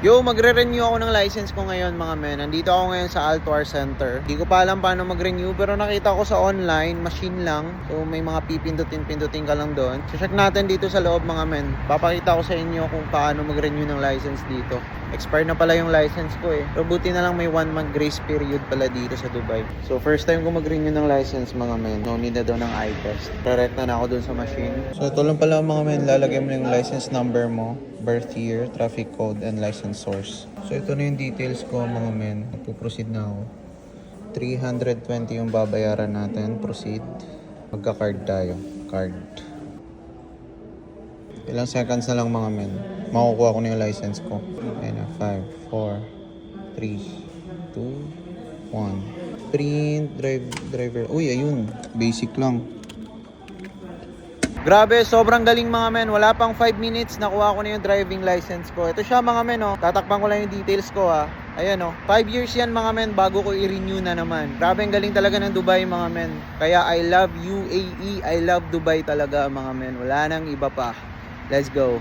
Yo, magre-renew ako ng license ko ngayon mga men. Nandito ako ngayon sa Altuar Center. Di ko pa alam paano mag-renew pero nakita ko sa online, machine lang. So may mga pipindutin ka lang doon. So check natin dito sa loob mga men. Papakita ko sa inyo kung paano mag-renew ng license dito. Expired na pala yung license ko eh. Pero buti na lang may 1 month grace period pala dito sa Dubai. So first time ko mag-renew ng license mga men. No need na daw ng eye test. Direct na ako doon sa machine. So ito lang pala mga men. Lalagyan mo yung license number mo, birth year, traffic code, and license source. So ito na yung details ko mga men. Magpo-proceed na ako. 320 yung babayaran natin. Proceed. Magka-card tayo. Card. Ilang seconds na lang mga men. Makukuha ko na yung license ko. Ayun na. 5, 4, 3, 2, 1. Print, driver. Uy, ayun. Basic lang. Grabe, sobrang galing mga men. Wala pang 5 minutes, nakuha ko na yung driving license ko. Ito siya mga men, oh. Tatakpan ko lang yung details ko, ha. Ayan, oh. 5 years yan mga men bago ko i-renew na naman. Grabe, ang galing talaga ng Dubai mga men. Kaya I love UAE, I love Dubai talaga mga men. Wala nang iba pa. Let's go.